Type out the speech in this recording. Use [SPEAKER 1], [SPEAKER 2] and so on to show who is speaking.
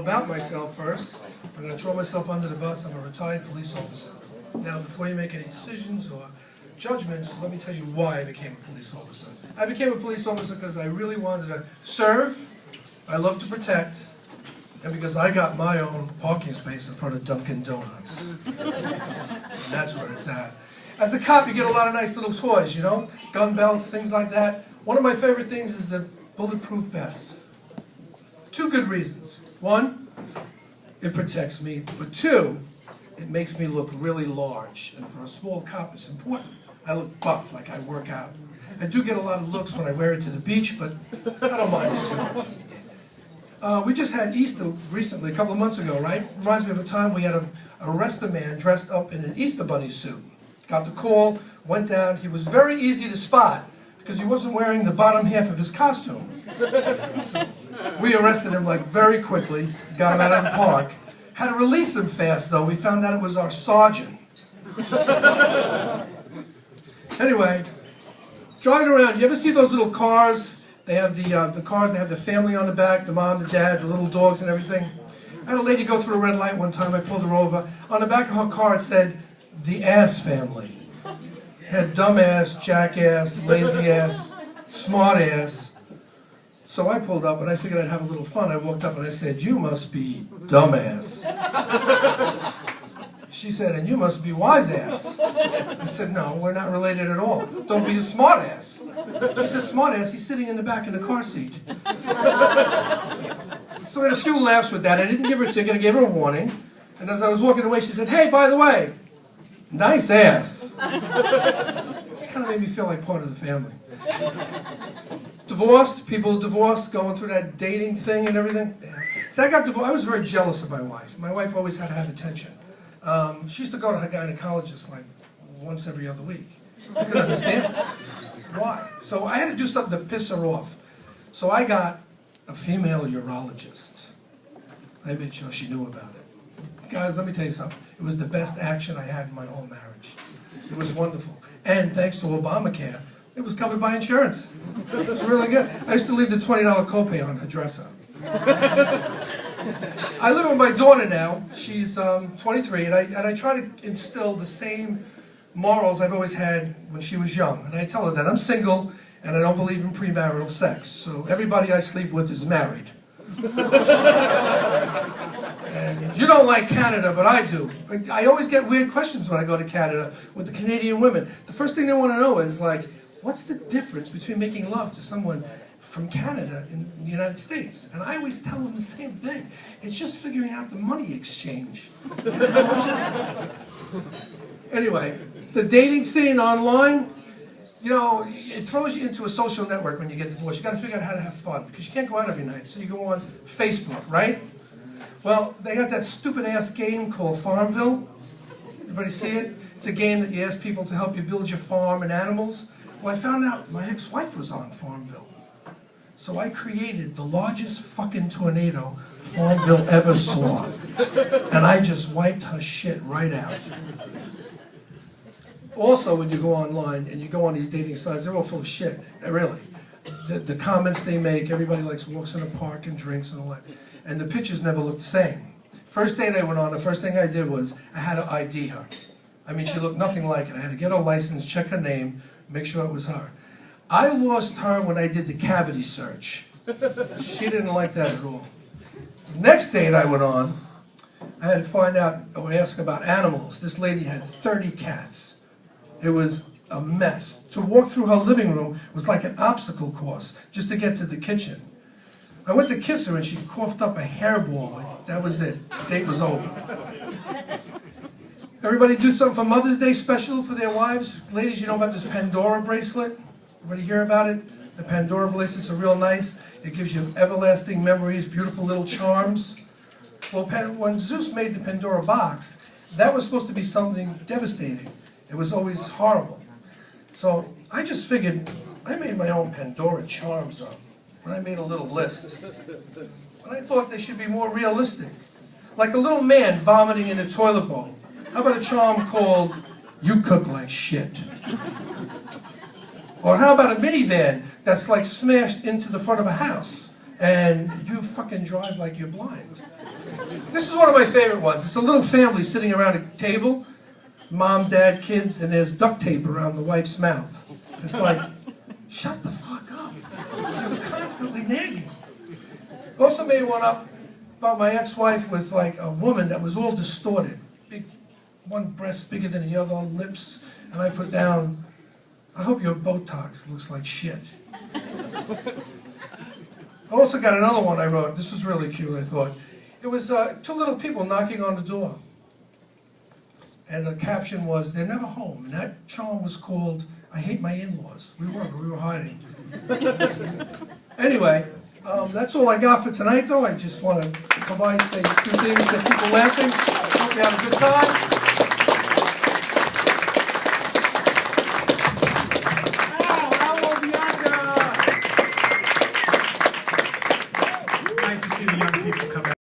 [SPEAKER 1] about myself first. I'm going to throw myself under the bus. I'm a retired police officer. Now, before you make any decisions or judgments, let me tell you why I became a police officer. I became a police officer because I really wanted to serve, I love to protect, and because I got my own parking space in front of Dunkin' Donuts. And that's where it's at. As a cop, you get a lot of nice little toys, you know? Gun belts, things like that. One of my favorite things is the bulletproof vest. Two good reasons. One, it protects me, but two, it makes me look really large. And for a small cop, it's important. I look buff, like I work out. I do get a lot of looks when I wear it to the beach, but I don't mind it too much. We just had Easter recently, a couple of months ago, right? Reminds me of a time we had to arrest a man dressed up in an Easter bunny suit. Got the call, went down. He was very easy to spot because he wasn't wearing the bottom half of his costume. So we arrested him like very quickly, got him out of the park. Had to release him fast though. We found out it was our sergeant. Anyway, driving around, you ever see those little cars? They have the cars, they have the family on the back, the mom, the dad, the little dogs and everything. I had a lady go through a red light one time, I pulled her over. On the back of her car it said, the ass family. It had dumbass, jackass, lazy ass, smart ass. So I pulled up and I figured I'd have a little fun. I walked up and I said, you must be dumbass. She said, and you must be wise ass. I said, no, we're not related at all. Don't be a smart ass. She said, smart ass, he's sitting in the back in the car seat. So I had a few laughs with that. I didn't give her a ticket, I gave her a warning. And as I was walking away, she said, hey, by the way, nice ass. It kind of made me feel like part of the family. Divorced, people divorced, going through that dating thing and everything. So I got divorced. I was very jealous of my wife. My wife always had to have attention. She used to go to her gynecologist like once every other week. I couldn't understand why. So I had to do something to piss her off. So I got a female urologist. I made sure she knew about it. Guys, let me tell you something. It was the best action I had in my whole marriage. It was wonderful. And thanks to Obamacare, it was covered by insurance. It was really good. I used to leave the $20 copay on her dresser. I live with my daughter now. She's 23, and I try to instill the same morals I've always had when she was young. And I tell her that I'm single, and I don't believe in premarital sex. So everybody I sleep with is married. And you don't like Canada, but I do. I always get weird questions when I go to Canada with the Canadian women. The first thing they want to know is like, what's the difference between making love to someone from Canada in the United States? And I always tell them the same thing. It's just figuring out the money exchange. Anyway, the dating scene online, you know, it throws you into a social network when you get divorced. You got to figure out how to have fun because you can't go out every night. So you go on Facebook, right? Well, they got that stupid ass game called Farmville. Everybody see it? It's a game that you ask people to help you build your farm and animals. Well, I found out my ex-wife was on Farmville. So I created the largest fucking tornado Farmville ever saw. And I just wiped her shit right out. Also, when you go online and you go on these dating sites, they're all full of shit, really. The comments they make, everybody likes walks in a park and drinks and all that. And the pictures never look the same. First date I went on, the first thing I did was I had to ID her. I mean, she looked nothing like it. I had to get her license, check her name, make sure it was her. I lost her when I did the cavity search. She didn't like that at all. Next date I went on, I had to find out or ask about animals. This lady had 30 cats. It was a mess. To walk through her living room was like an obstacle course just to get to the kitchen. I went to kiss her and she coughed up a hairball. That was it. Date was over. Everybody do something for Mother's Day special for their wives? Ladies, you know about this Pandora bracelet? Everybody hear about it? The Pandora bracelets are real nice. It gives you everlasting memories, beautiful little charms. Well, when Zeus made the Pandora box, that was supposed to be something devastating. It was always horrible. So I just figured, I made my own Pandora charms up. And I made a little list. And I thought they should be more realistic. Like a little man vomiting in a toilet bowl. How about a charm called, you cook like shit? Or how about a minivan that's like smashed into the front of a house? and you fucking drive like you're blind. This is one of my favorite ones. It's a little family sitting around a table, mom, dad, kids, and there's duct tape around the wife's mouth. It's like, shut the fuck up. You're constantly nagging. Also made one up about my ex-wife with like a woman that was all distorted. Big, one breast bigger than the other, lips, and I put down, I hope your Botox looks like shit. I also got another one I wrote. This was really cute, I thought. It was two little people knocking on the door. And the caption was, they're never home. And that charm was called, I hate my in-laws. We were hiding. Anyway, that's all I got for tonight, though. I just want to say a few things that people laughing. Hope you have a good time.